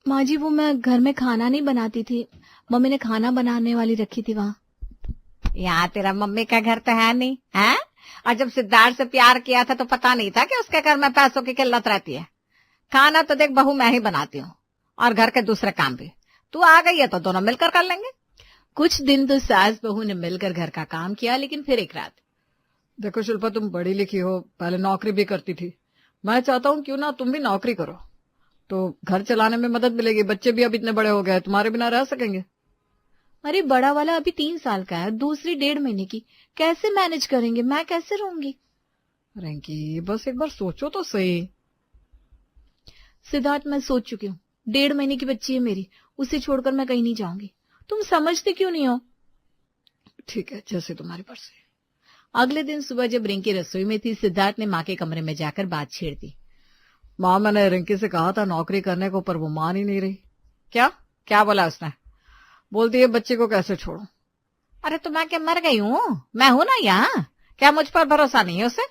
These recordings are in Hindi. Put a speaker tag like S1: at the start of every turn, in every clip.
S1: माँ जी, वो मैं घर में खाना नहीं बनाती थी। मम्मी ने खाना बनाने वाली रखी थी वहाँ।
S2: यहाँ तेरा मम्मी का घर तो है नहीं है। और जब सिद्धार्थ से प्यार किया था तो पता नहीं था कि उसके घर में पैसों की किल्लत रहती है। खाना तो देख बहू मैं ही बनाती हूँ, और घर के दूसरे काम भी। तू आ गई है तो दोनों मिलकर कर लेंगे।
S1: कुछ दिन तो सास बहू ने मिलकर घर का काम किया, लेकिन फिर एक रात।
S3: देखो शिल्पा, तुम पढ़ी लिखी हो, पहले नौकरी भी करती थी। मैं चाहता हूँ क्यों ना तुम भी नौकरी करो, तो घर चलाने में मदद मिलेगी। बच्चे भी अब इतने बड़े हो गए, तुम्हारे बिना रह सकेंगे।
S1: अरे बड़ा वाला अभी 3 साल का है, दूसरी 1.5 महीने की। कैसे मैनेज करेंगे? मैं कैसे रहूंगी?
S3: रिंकी बस एक बार सोचो तो सही।
S1: सिद्धार्थ, मैं सोच चुकी हूँ। 1.5 महीने की बच्ची है मेरी, उसे छोड़कर मैं कहीं नहीं जाऊंगी। तुम समझते क्यों नहीं हो?
S3: ठीक है, जैसे तुम्हारी मर्जी।
S1: अगले दिन सुबह जब रिंकी रसोई में थी, सिद्धार्थ ने माँ के कमरे में जाकर बात छेड़ दी।
S3: माँ, मैंने रिंकी से कहा था नौकरी करने को, पर वो मान ही नहीं रही।
S2: क्या क्या बोला उसने?
S3: बोलती है बच्चे को कैसे छोड़ू।
S2: अरे तो मैं क्या मर गई हूँ? मैं हूं ना यहाँ। क्या मुझ पर भरोसा नहीं है उसे?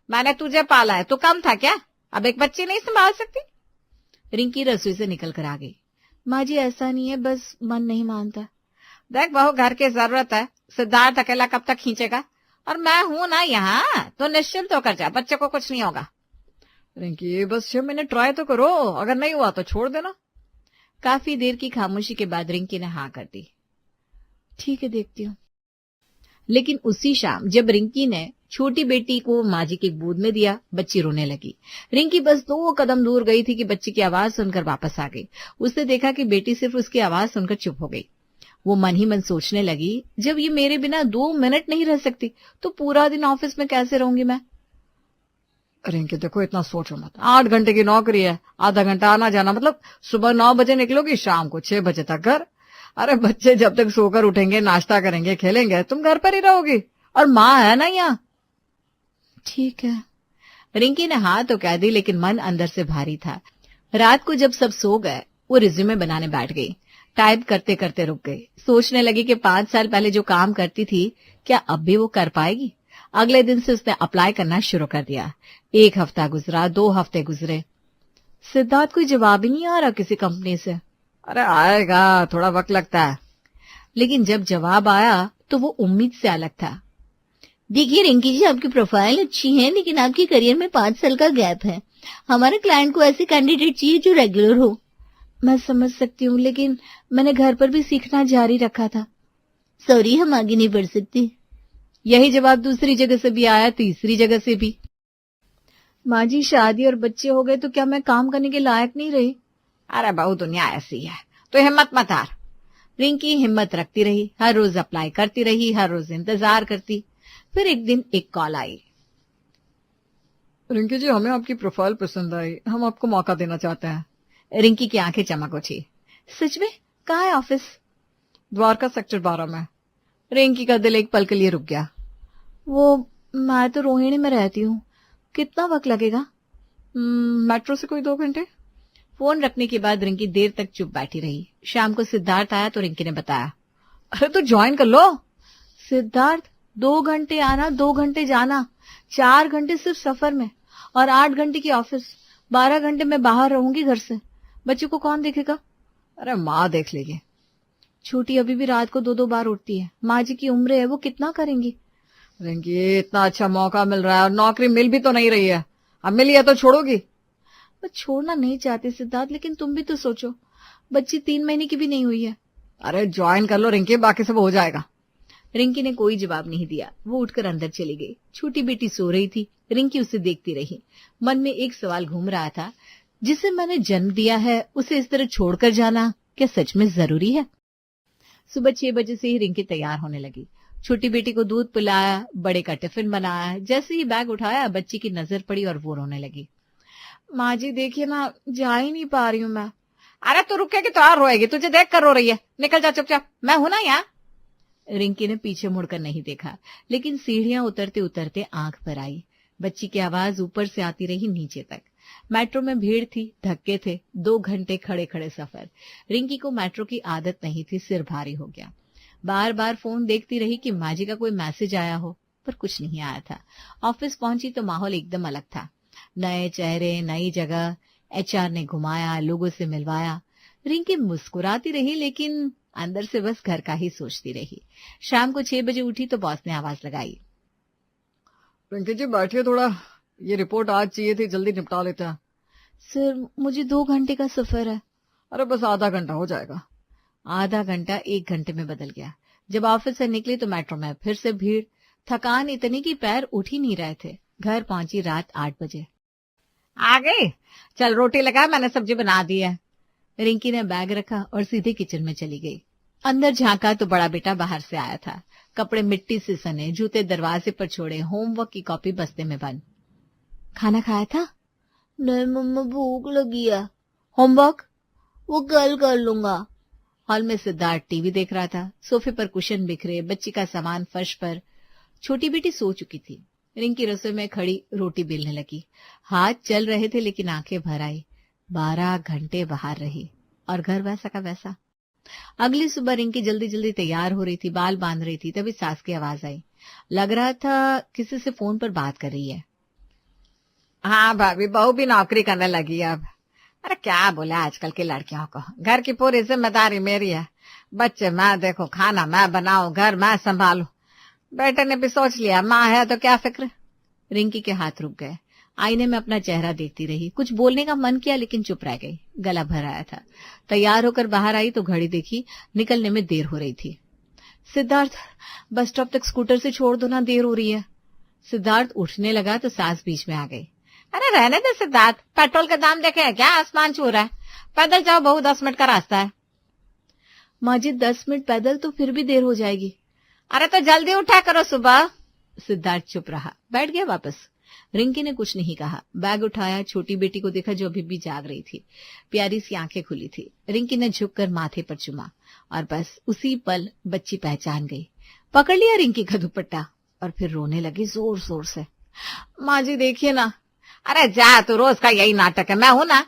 S2: मैंने तुझे पाला है, तू कम था क्या? अब एक बच्ची नहीं संभाल सकती?
S1: रिंकी रसोई से निकल कर आ गई। माँ जी, ऐसा नहीं है, बस मन नहीं मानता।
S2: देख बहू, घर की जरूरत है। सिद्धार्थ अकेला कब तक खींचेगा? और मैं हूं ना यहाँ, तो निश्चिंत होकर जा, बच्चे को कुछ नहीं होगा।
S3: रिंकी बस 6 महीने ट्राई तो करो, अगर नहीं हुआ तो छोड़ देना।
S1: काफी देर की खामोशी के बाद रिंकी ने हाँ कर दी। ठीक है, देखती हूँ। लेकिन उसी शाम जब रिंकी ने छोटी बेटी को माँ जी की गोद में दिया, बच्ची रोने लगी। रिंकी बस 2 कदम दूर गई थी कि बच्ची की आवाज सुनकर वापस आ गई। उसने देखा कि बेटी सिर्फ उसकी आवाज सुनकर चुप हो गई। वो मन ही मन सोचने लगी, जब ये मेरे बिना 2 मिनट नहीं रह सकती, तो पूरा दिन ऑफिस में कैसे रहूंगी मैं?
S3: रिंकी देखो, इतना सोचो मत। 8 घंटे की नौकरी है, आधा घंटा आना जाना, मतलब सुबह 9 बजे निकलोगी, शाम को 6 बजे तक घर। अरे बच्चे जब तक सोकर उठेंगे, नाश्ता करेंगे, खेलेंगे, तुम घर पर ही रहोगी। और माँ है ना यहाँ।
S1: ठीक है। रिंकी ने हाँ तो कह दी, लेकिन मन अंदर से भारी था। रात को जब सब सो गए, वो रिज्यूमे बनाने बैठ गई। टाइप करते करते रुक गई। सोचने लगी कि 5 साल पहले जो काम करती थी, क्या अब भी वो कर पाएगी? अगले दिन से उसने अप्लाई करना शुरू कर दिया। 1 हफ्ता गुजरा, 2 हफ्ते गुजरे। सिद्धार्थ कोई जवाब ही नहीं आ रहा किसी कंपनी से।
S3: अरे आएगा, थोड़ा वक्त लगता है।
S1: लेकिन जब जवाब आया तो वो उम्मीद से अलग था। देखिए रिंकी जी, आपकी प्रोफाइल अच्छी है, लेकिन आपके करियर में 5 साल का गैप है। हमारे क्लाइंट को ऐसे कैंडिडेट चाहिए जो रेगुलर हो। मैं समझ सकती हूँ, लेकिन मैंने घर पर भी सीखना जारी रखा था। सॉरी, हम आगे नहीं बढ़ सकते। यही जवाब दूसरी जगह से भी आया, तीसरी जगह से भी। माँ जी, शादी और बच्चे हो गए तो क्या मैं काम करने के लायक नहीं रही?
S2: अरे बहू, दुनिया ऐसी है, तो हिम्मत मत हार।
S1: रिंकी हिम्मत रखती रही, हर रोज अप्लाई करती रही, हर रोज इंतजार करती। फिर एक दिन एक कॉल आई।
S3: रिंकी जी, हमें आपकी प्रोफाइल पसंद आई, हम आपको मौका देना चाहते हैं।
S1: रिंकी की आंखें चमक उठी। सच में? कहाँ है ऑफिस?
S3: द्वारका सेक्टर 12 में।
S1: रिंकी का दिल एक पल के लिए रुक गया। वो, मैं तो रोहिणी में रहती हूँ। कितना वक्त लगेगा?
S3: मेट्रो से कोई 2 घंटे।
S1: फोन रखने के बाद रिंकी देर तक चुप बैठी रही। शाम को सिद्धार्थ आया तो रिंकी ने बताया।
S3: अरे तो ज्वाइन कर लो।
S1: सिद्धार्थ, 2 घंटे आना, 2 घंटे जाना, 4 घंटे सिर्फ सफर में, और 8 घंटे की ऑफिस। 12 घंटे मैं बाहर रहूंगी घर से। बच्चे को कौन देखेगा?
S3: अरे माँ देख लेगी।
S1: छोटी अभी भी रात को 2-2 बार उठती है। माँ जी की उम्र है, वो कितना करेंगी?
S3: रिंकी, इतना अच्छा मौका मिल रहा है और नौकरी मिल भी तो नहीं रही है। अब मिली है तो छोड़ोगी?
S1: मैं छोड़ना नहीं चाहती सिद्धार्थ, लेकिन तुम भी तो सोचो, बच्ची 3 महीने की भी नहीं हुई है।
S3: अरे ज्वाइन कर लो रिंकी, बाकी सब हो जाएगा।
S1: रिंकी ने कोई जवाब नहीं दिया। वो उठकर अंदर चली गई। छोटी बेटी सो रही थी। रिंकी उसे देखती रही। मन में एक सवाल घूम रहा था, जिसे मैंने जन्म दिया है, उसे इस तरह छोड़कर जाना क्या सच में जरूरी है? सुबह 6 बजे से ही रिंकी तैयार होने लगी। छोटी बेटी को दूध पिलाया, बड़े का टिफिन बनाया। जैसे ही बैग उठाया, बच्ची की नजर पड़ी और वो रोने लगी। माँ जी देखिए ना, जा ही नहीं पा रही हूँ मैं।
S2: अरे तू रुकेगी तो और रोएगी, तुझे देख कर रो रही है। निकल जा चुपचाप, मैं हूं ना यहाँ।
S1: रिंकी ने पीछे मुड़कर नहीं देखा, लेकिन सीढ़ियां उतरते उतरते आंख पर आई। बच्ची की आवाज ऊपर से आती रही नीचे तक। मेट्रो में भीड़ थी, धक्के थे, 2 घंटे खड़े खड़े सफर। रिंकी को मेट्रो की आदत नहीं थी, सिर भारी हो गया। बार बार फोन देखती रही कि माँ जी का कोई मैसेज आया हो, पर कुछ नहीं आया था। ऑफिस पहुंची तो माहौल एकदम अलग था। नए चेहरे, नई जगह। एचआर ने घुमाया, लोगों से मिलवाया। रिंकी मुस्कुराती रही लेकिन अंदर से बस घर का ही सोचती रही। शाम को 6 बजे उठी तो बॉस ने आवाज लगाई।
S3: रिंकी जी बैठिए थोड़ा, ये रिपोर्ट आज चाहिए थी, जल्दी निपटा लेते हैं।
S1: सर मुझे 2 घंटे का सफर है।
S3: अरे बस आधा घंटा हो जाएगा।
S1: आधा घंटा 1 घंटे में बदल गया। जब ऑफिस से निकली तो मेट्रो में फिर से भीड़, थकान इतनी कि पैर उठ ही नहीं रहे थे। घर पहुंची रात 8 बजे।
S2: आ गई? चल रोटी लगा, मैंने सब्जी बना दी है।
S1: रिंकी ने बैग रखा और सीधे किचन में चली गई। अंदर झांका तो बड़ा बेटा बाहर से आया था। कपड़े मिट्टी से सने, जूते दरवाजे पर छोड़े, होमवर्क की कॉपी बस्ते में बंद। खाना खाया था? नहीं मम्मा भूख लगी है। होमवर्क वो कल कर लूंगा। हॉल में सिद्धार्थ टीवी देख रहा था। सोफे पर कुशन बिखरे, बच्ची का सामान फर्श पर। छोटी बेटी सो चुकी थी। रिंकी रसोई में खड़ी रोटी बेलने लगी। हाथ चल रहे थे लेकिन आंखें भर आई। 12 घंटे बाहर रही और घर वैसा का वैसा। अगली सुबह रिंकी जल्दी जल्दी तैयार हो रही थी, बाल बांध रही थी, तभी सास की आवाज आई। लग रहा था किसी से फोन पर बात कर रही है।
S2: हाँ भाभी, बहू भी नौकरी करने लगी है अब। अरे क्या बोले आजकल की लड़कियों को, घर की पूरी जिम्मेदारी मेरी है। बच्चे मैं देखो, खाना मैं बनाऊं, घर मैं संभालू। बेटे ने भी सोच लिया माँ है तो क्या फिक्र।
S1: रिंकी के हाथ रुक गए। आईने में अपना चेहरा देखती रही। कुछ बोलने का मन किया लेकिन चुप रह गई। गला भर आया था। तैयार होकर बाहर आई तो घड़ी देखी, निकलने में देर हो रही थी। सिद्धार्थ बस स्टॉप तक स्कूटर से छोड़ दो ना, देर हो रही है। सिद्धार्थ उठने लगा तो सास बीच में आ गई।
S2: अरे रहने दे सिद्धार्थ, पेट्रोल का दाम देखे है क्या, आसमान छू रहा है। पैदल जाओ बहू, 10 मिनट का रास्ता है।
S1: माँ जी 10 मिनट पैदल तो फिर भी देर हो जाएगी।
S2: अरे तो जल्दी उठा करो सुबह।
S1: सिद्धार्थ चुप रहा, बैठ गया वापस। रिंकी ने कुछ नहीं कहा। बैग उठाया, छोटी बेटी को देखा जो अभी भी जाग रही थी। प्यारी सी आंखें खुली थी। रिंकी ने झुककर माथे पर चुमा और बस उसी पल बच्ची पहचान गई। पकड़ लिया रिंकी का दुपट्टा और फिर रोने लगी जोर जोर से।
S2: माँ जी देखिए ना। अरे जा, तू रोज का यही नाटक है, मैं हूं ना।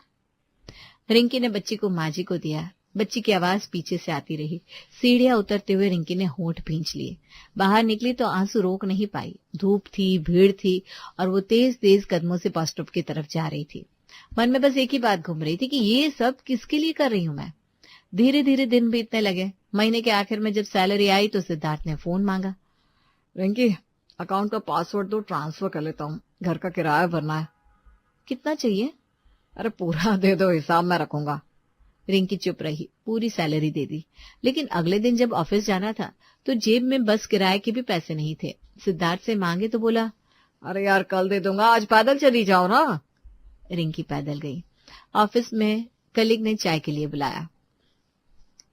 S1: रिंकी ने बच्ची को माँ जी को दिया। बच्ची की आवाज पीछे से आती रही। सीढ़ियां उतरते हुए रिंकी ने होंठ भींच लिए। बाहर निकली तो आंसू रोक नहीं पाई। धूप थी, भीड़ थी और वो तेज तेज कदमों से बस स्टॉप की तरफ जा रही थी। मन में बस एक ही बात घूम रही थी कि ये सब किसके लिए कर रही हूं मैं। धीरे धीरे दिन बीतने लगे। महीने के आखिर में जब सैलरी आई तो सिद्धार्थ ने फोन मांगा।
S3: रिंकी अकाउंट का पासवर्ड दो, ट्रांसफर कर लेता हूँ, घर का किराया भरना है।
S1: कितना चाहिए?
S3: अरे पूरा दे दो, हिसाब मैं रखूंगा।
S1: रिंकी चुप रही। पूरी सैलरी दे दी। लेकिन अगले दिन जब ऑफिस जाना था तो जेब में बस किराए के भी पैसे नहीं थे। सिद्धार्थ से मांगे तो बोला,
S3: अरे यार कल दे दूंगा, आज पैदल चली जाओ ना।
S1: रिंकी पैदल गई। ऑफिस में कलीग ने चाय के लिए बुलाया।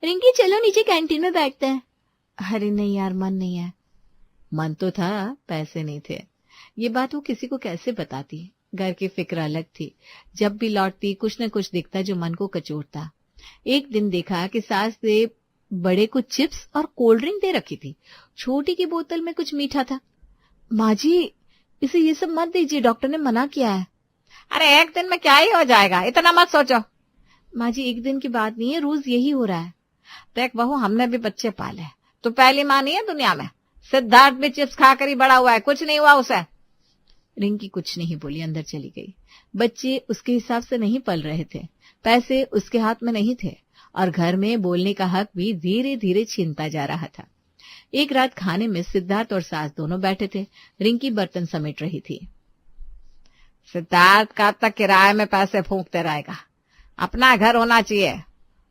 S1: रिंकी चलो नीचे कैंटीन में बैठते हैं। अरे नहीं यार, मन नहीं है। मन तो था, पैसे नहीं थे। ये बात वो किसी को कैसे बताती। घर की फिक्र अलग थी। जब भी लौटती कुछ न कुछ दिखता जो मन को कचोटता। एक दिन देखा कि सास ने बड़े को चिप्स और कोल्ड ड्रिंक दे रखी थी। छोटी की बोतल में कुछ मीठा था। माँ जी इसे ये सब मत दीजिए, डॉक्टर ने मना किया है।
S2: अरे एक दिन में क्या ही हो जाएगा, इतना मत सोचो।
S1: माँ जी एक दिन की बात नहीं है, रोज यही हो रहा है।
S2: देख बहू, हमने भी बच्चे पाले, तू पहली माँ नहीं है दुनिया में। सिद्धार्थ भी चिप्स खाकर ही बड़ा हुआ है, कुछ नहीं हुआ उसे।
S1: रिंकी कुछ नहीं बोली, अंदर चली गई। बच्चे उसके हिसाब से नहीं पल रहे थे। पैसे उसके हाथ में नहीं थे और घर में बोलने का हक भी धीरे धीरे छीनता जा रहा था। एक रात खाने में सिद्धार्थ और सास दोनों बैठे थे। रिंकी बर्तन समेट रही थी।
S2: सिद्धार्थ कब तक किराए में पैसे फूंकते रहेगा, अपना घर होना चाहिए।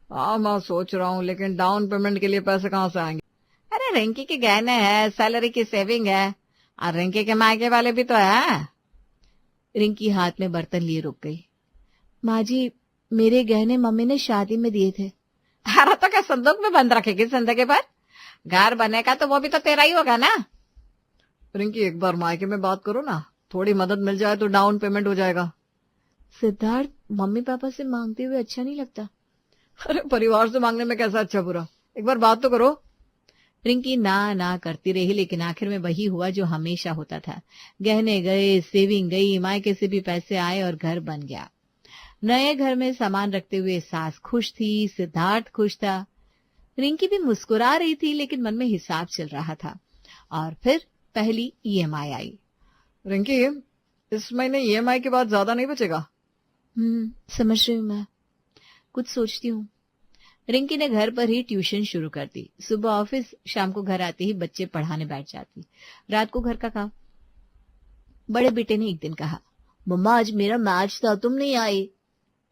S3: हाँ मैं सोच रहा हूँ, लेकिन डाउन पेमेंट के लिए पैसे कहाँ से आएंगे।
S2: अरे रिंकी के गहने हैं, सैलरी की सेविंग है और रिंकी के मायके वाले भी तो है।
S1: रिंकी हाथ में बर्तन लिए रुक गई। माँ जी मेरे गहने मम्मी ने शादी में दिए थे।
S2: अरे तो क्या संदूक में बंद रखेगी जिंदगी भर? घर बनेगा तो वो भी तो तेरा ही होगा ना।
S3: रिंकी एक बार मायके में बात करो ना, थोड़ी मदद मिल जाए तो डाउन पेमेंट हो जाएगा।
S1: सिद्धार्थ मम्मी पापा से मांगते हुए अच्छा नहीं लगता।
S3: अरे परिवार से मांगने में कैसा अच्छा बुरा, एक बार बात तो करो।
S1: रिंकी ना ना करती रही लेकिन आखिर में वही हुआ जो हमेशा होता था। गहने गए, सेविंग गई, मायके से भी पैसे आए और घर बन गया। नए घर में सामान रखते हुए सास खुश थी, सिद्धार्थ खुश था। रिंकी भी मुस्कुरा रही थी लेकिन मन में हिसाब चल रहा था। और फिर पहली ईएमआई आई।
S3: रिंकी इस महीने ईएमआई के बाद ज्यादा नहीं बचेगा।
S1: समझ रही हूँ मैं, कुछ सोचती हूँ। रिंकी ने घर पर ही ट्यूशन शुरू कर दी। सुबह ऑफिस, शाम को घर आते ही बच्चे पढ़ाने बैठ जाती, रात को घर का काम। बड़े बेटे ने एक दिन कहा, मम्मा आज मेरा मैच था, तुम नहीं आई।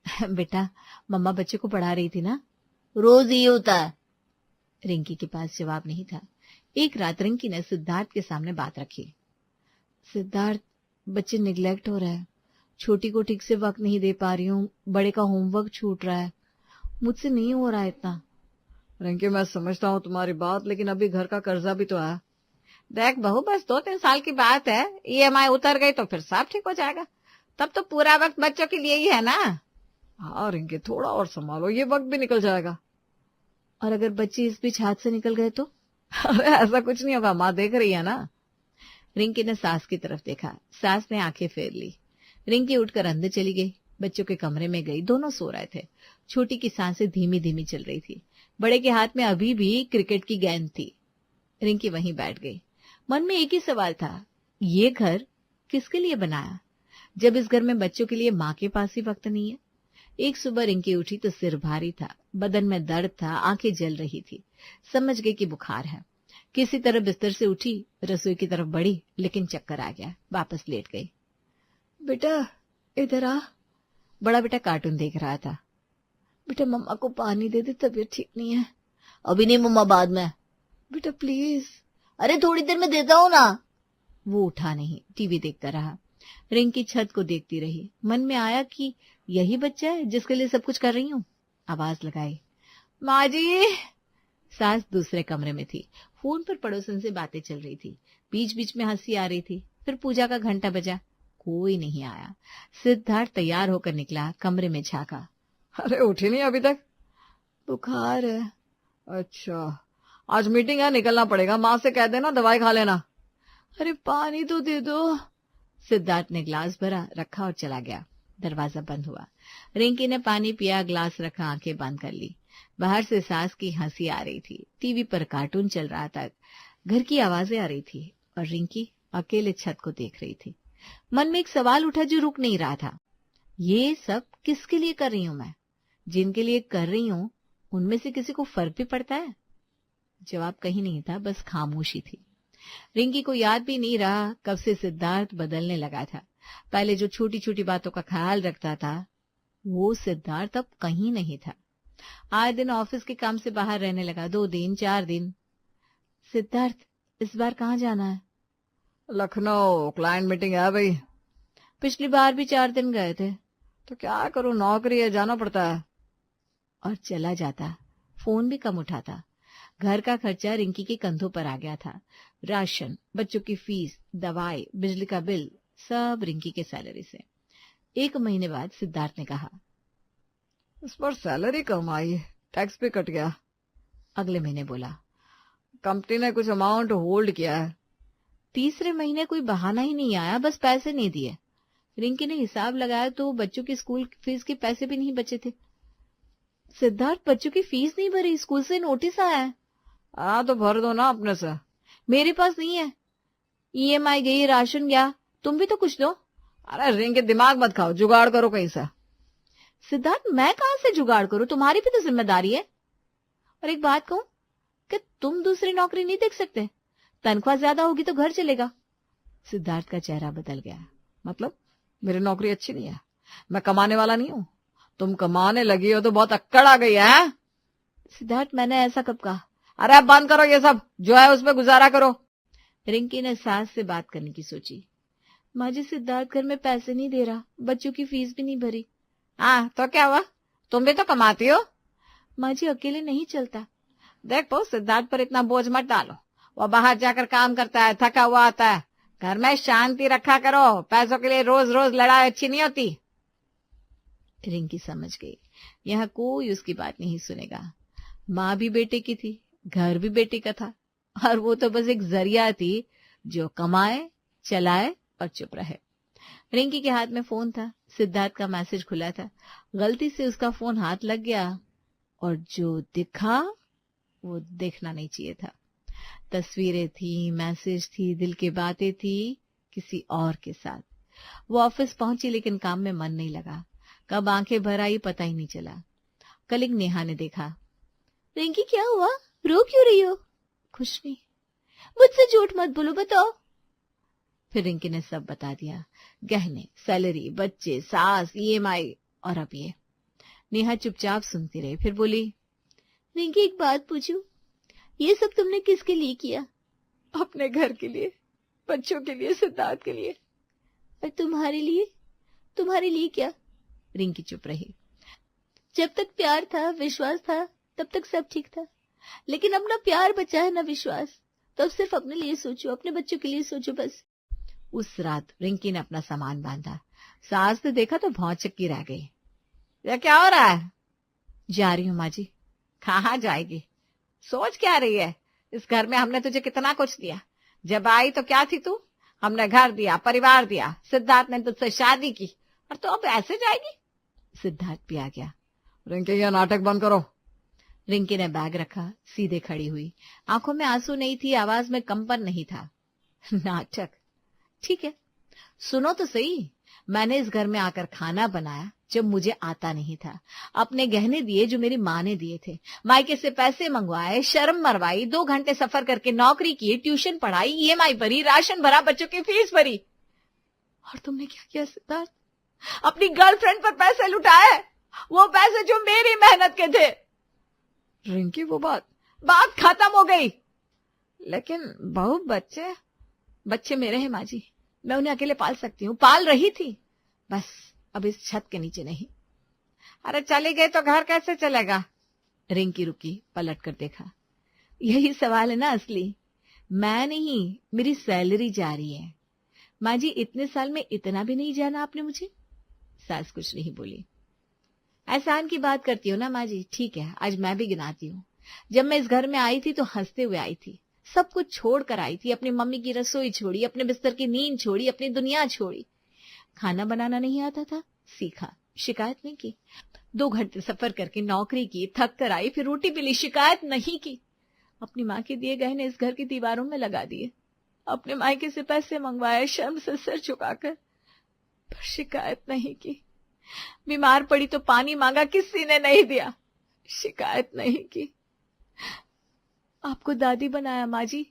S1: बेटा, मम्मा बच्चे को पढ़ा रही थी ना। रोज ये होता है। रिंकी के पास जवाब नहीं था। एक रात रिंकी ने सिद्धार्थ के सामने बात रखी। सिद्धार्थ, बच्चे निग्लेक्ट हो रहा है, छोटी को ठीक से वक्त नहीं दे पा रही हूँ, बड़े का होमवर्क छूट रहा है, मुझसे नहीं हो रहा है इतना।
S3: रिंकी, मैं समझता हूँ तुम्हारी बात, लेकिन अभी घर का कर्जा भी तो है।
S2: देख बहू, बस 2-3 साल की बात है, EMI उतर गई तो फिर सब ठीक हो जाएगा। तब तो पूरा वक्त बच्चों के लिए ही है ना।
S3: हाँ रिंकी, थोड़ा और संभालो, ये वक्त भी निकल जाएगा।
S1: और अगर बच्चे इस बीच हाथ से निकल गए तो?
S3: अरे ऐसा कुछ नहीं होगा, माँ देख रही है ना।
S1: रिंकी ने सास की तरफ देखा। सास ने आंखें फेर ली। रिंकी उठकर अंदर चली गई, बच्चों के कमरे में गई। दोनों सो रहे थे। छोटी की सांसें धीमी धीमी चल रही थी। बड़े के हाथ में अभी भी क्रिकेट की गेंद थी। रिंकी वहीं बैठ गई। मन में एक ही सवाल था, ये घर किसके लिए बनाया, जब इस घर में बच्चों के लिए माँ के पास ही वक्त नहीं है। एक सुबह रिंकी उठी तो सिर भारी था, बदन में दर्द था, आंखें जल रही थी। समझ गई कि बुखार है। किसी तरह बिस्तर से उठी, रसोई की तरफ बढ़ी, लेकिन चक्कर आ गया, वापस लेट गई। बेटा इधर आ। बड़ा बेटा कार्टून देख रहा था। बेटा मम्मा को पानी दे दे, तबीयत ठीक नहीं है। अभी नहीं मम्मा, बाद में। बेटा प्लीज। अरे थोड़ी देर में देता हूँ ना। वो उठा नहीं, टीवी देखता रहा। रिंकी छत को देखती रही। मन में आया कि यही बच्चा है जिसके लिए सब कुछ कर रही हूँ। आवाज लगाई, माँ जी। सास दूसरे कमरे में थी। फोन पर पड़ोसन से बातें चल रही थी। बीच बीच में हंसी आ रही थी। फिर पूजा का घंटा बजा, कोई नहीं आया। सिद्धार्थ तैयार होकर निकला, कमरे में झांका।
S3: अरे उठी नहीं अभी तक?
S1: बुखार है।
S3: अच्छा, आज मीटिंग है, निकलना पड़ेगा। माँ से कह देना दवाई खा लेना।
S1: अरे पानी तो दे दो। सिद्धार्थ ने ग्लास भरा, रखा और चला गया। दरवाजा बंद हुआ। रिंकी ने पानी पिया, ग्लास रखा, आंखें बंद कर ली। बाहर से सास की हंसी आ रही थी। टीवी पर कार्टून चल रहा था। घर की आवाजें आ रही थी और रिंकी अकेले छत को देख रही थी। मन में एक सवाल उठा जो रुक नहीं रहा था। ये सब किसके लिए कर रही हूं मैं? जिनके लिए कर रही हूं उनमें से किसी को फर्क भी पड़ता है? जवाब कहीं नहीं था, बस खामोशी थी। रिंकी को याद भी नहीं रहा कब से सिद्धार्थ बदलने लगा था। पहले जो छोटी छोटी बातों का ख्याल रखता था, वो सिद्धार्थ अब कहीं नहीं था। आए दिन ऑफिस के काम से बाहर रहने लगा। 2 दिन 4 दिन। सिद्धार्थ, इस बार कहाँ जाना है?
S3: लखनऊ, क्लाइंट मीटिंग है भाई।
S1: पिछली बार भी 4 दिन गए थे।
S3: तो क्या करूं, नौकरी है, जाना पड़ता है।
S1: और चला जाता। फोन भी कम उठाता। घर का खर्चा रिंकी के कंधों पर आ गया था। राशन, बच्चों की फीस, दवाई, बिजली का बिल, सब रिंकी के सैलरी से। 1 महीने बाद सिद्धार्थ ने कहा,
S3: इस बार सैलरी कम आई, टैक्स भी कट गया।
S1: अगले महीने बोला,
S3: कंपनी ने कुछ अमाउंट होल्ड किया है।
S1: तीसरे महीने कोई बहाना ही नहीं आया, बस पैसे नहीं दिए। रिंकी ने हिसाब लगाया तो बच्चों की स्कूल फीस के पैसे भी नहीं बचे थे। सिद्धार्थ, बच्चों की फीस नहीं भरी, स्कूल से नोटिस आया है।
S3: हाँ तो भर दो ना अपने से।
S1: मेरे पास नहीं है। EMI गई, राशन गया, तुम भी तो कुछ दो।
S3: अरे रिंकी, दिमाग मत खाओ, जुगाड़ करो कहीं से।
S1: सिद्धार्थ, मैं कहां से जुगाड़ करूं, तुम्हारी भी तो जिम्मेदारी है। और एक बात कहूं, कि तुम दूसरी नौकरी नहीं देख सकते? तनख्वाह ज्यादा होगी तो घर चलेगा। सिद्धार्थ का चेहरा बदल गया।
S3: मतलब मेरी नौकरी अच्छी नहीं है? मैं कमाने वाला नहीं हूँ? तुम कमाने लगी हो तो बहुत अक्कड़ आ गई है।
S1: सिद्धार्थ, मैंने ऐसा कब कहा?
S3: अरे अब बंद करो ये सब, जो है उसमें गुजारा करो।
S1: रिंकी ने सास से बात करने की सोची। माँ जी, सिद्धार्थ घर में पैसे नहीं दे रहा, बच्चों की फीस भी नहीं भरी।
S2: हाँ तो क्या हुआ, तुम भी तो कमाती हो।
S1: माँ जी, अकेले नहीं चलता।
S2: देखो, सिद्धार्थ पर इतना बोझ मत डालो। वो बाहर जाकर काम करता है, थका हुआ आता है। घर में शांति रखा करो। पैसों के लिए रोज रोज लड़ाई अच्छी नहीं होती।
S1: रिंकी समझ गई, यहाँ कोई उसकी बात नहीं सुनेगा। माँ भी बेटे की थी, घर भी बेटे का था, और वो तो बस एक जरिया थी जो कमाए, चलाए और चुप रहे। रिंकी के हाथ में फोन था। सिद्धार्थ का मैसेज खुला था। गलती से उसका फोन हाथ लग गया और जो दिखा वो देखना नहीं चाहिए था। तस्वीरें थी, मैसेज थी, दिल की बातें थी किसी और के साथ। वो ऑफिस पहुंची लेकिन काम में मन नहीं लगा। कब आंखें भर आई पता ही नहीं चला। कल एक नेहा ने देखा, रिंकी क्या हुआ, रो क्यों रही हो? कुछ नहीं, मुझसे झूठ मत बोलो, बताओ। फिर रिंकी ने सब बता दिया, गहने, सैलरी, बच्चे, सास, ईएमआई और अब ये। नेहा चुपचाप सुनती रही, फिर बोली, रिंकी एक बात पूछूं, ये सब तुमने किसके लिए किया?
S3: अपने घर के लिए, बच्चों के लिए, सिद्धार्थ के लिए।
S1: और तुम्हारे लिए? तुम्हारे लिए क्या? रिंकी चुप रही। जब तक प्यार था, विश्वास था, तब तक सब ठीक था, लेकिन अब ना प्यार बचा है ना विश्वास, तो अब सिर्फ अपने लिए सोचो, अपने बच्चों के लिए सोचो बस। उस रात रिंकी ने अपना सामान बांधा। सास ने देखा तो भौचक्की रह गई।
S2: ये क्या हो रहा है?
S1: जा रही हूँ माँ जी।
S2: कहाँ जाएगी? सोच क्या रही है? इस घर में हमने तुझे कितना कुछ दिया। जब आई तो क्या थी तू? हमने घर दिया, परिवार दिया, सिद्धार्थ ने तुझसे शादी की, और तू अब ऐसे जाएगी?
S1: सिद्धार्थ भी आ गया।
S3: रिंकी ये नाटक बंद करो।
S1: रिंकी ने बैग रखा, सीधे खड़ी हुई। आंखों में आंसू नहीं थी, आवाज में कंपन नहीं था। नाटक? ठीक है, सुनो तो सही। मैंने इस घर में आकर खाना बनाया जब मुझे आता नहीं था, अपने गहने दिए जो मेरी माँ ने दिए थे, मायके से पैसे मंगवाए, शर्म मरवाई, 2 घंटे सफर करके नौकरी की, ट्यूशन पढ़ाई, ईएमआई भरी, राशन भरा, बच्चों की फीस भरी।
S3: और तुमने क्या किया सिद्धार्थ?
S2: अपनी गर्लफ्रेंड पर पैसे लुटाए, वो पैसे जो मेरी मेहनत के थे।
S3: रिंकी वो
S2: बात खत्म हो गई।
S3: लेकिन बहू,
S1: बच्चे मेरे हैं माँ जी, मैं उन्हें अकेले पाल सकती हूँ, पाल रही थी, बस अब इस छत के नीचे नहीं।
S2: अरे चली गई तो घर कैसे चलेगा?
S1: रिंकी रुकी, पलट कर देखा। यही सवाल है ना असली। मैं नहीं, मेरी सैलरी जा रही है। माँ जी, इतने साल में इतना भी नहीं जाना आपने मुझे। सास कुछ नहीं बोली। एहसान की बात करती हो ना माँ जी, ठीक है, आज मैं भी गिनाती हूँ। जब मैं इस घर में आई थी तो हंसते हुए आई थी, सब कुछ छोड़ कर आई थी। अपनी मम्मी की रसोई छोड़ी, अपने बिस्तर की नींद छोड़ी, अपनी दुनिया छोड़ी। खाना बनाना नहीं आता था, सीखा, शिकायत नहीं की। 2 घंटे सफर करके नौकरी की, थक कर आई, फिर रोटी मिली, शिकायत नहीं की। अपनी माँ के दिए गहने इस घर की दीवारों में लगा दिए, अपने मायके से पैसे मंगवाए, शर्म से सिर झुकाकर, पर शिकायत नहीं की। बीमार पड़ी तो पानी मांगा, किसी ने नहीं दिया, शिकायत नहीं की। आपको दादी बनाया माँ जी।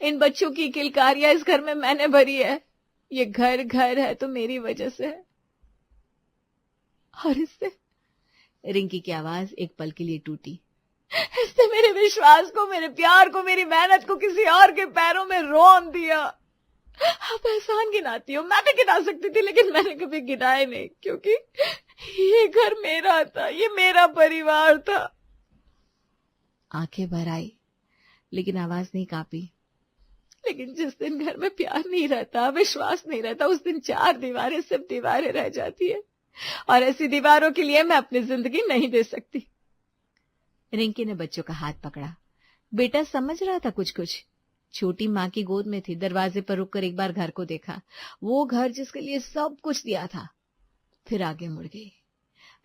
S1: इन बच्चों की किलकारियां इस घर में मैंने भरी है। ये घर घर है तो मेरी वजह से है। और इससे, रिंकी की आवाज एक पल के लिए टूटी, इसने मेरे विश्वास को, मेरे प्यार को, मेरी मेहनत को किसी और के पैरों में रोन दिया। आप एहसान गिनाती हो, मैं भी गिना सकती थी, लेकिन मैंने कभी गिनाए नहीं, क्योंकि ये घर मेरा था, ये मेरा परिवार था। आंखें भर आई, लेकिन आवाज नहीं कांपी। लेकिन जिस दिन घर में प्यार नहीं रहता, विश्वास नहीं रहता, उस दिन 4 दीवारें सिर्फ दीवारें रह जाती है, और ऐसी दीवारों के लिए मैं अपनी जिंदगी नहीं दे सकती। रिंकी ने बच्चों का हाथ पकड़ा। बेटा समझ रहा था कुछ कुछ। छोटी माँ की गोद में थी, दरवाजे पर रुककर एक बार घर को देखा, वो घर जिसके लिए सब कुछ दिया था। फिर आगे मुड़ गई।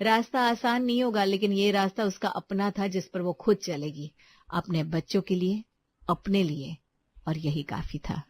S1: रास्ता आसान नहीं होगा, लेकिन ये रास्ता उसका अपना था, जिस पर वो खुद चलेगी, अपने बच्चों के लिए, अपने लिए, और यही काफी था।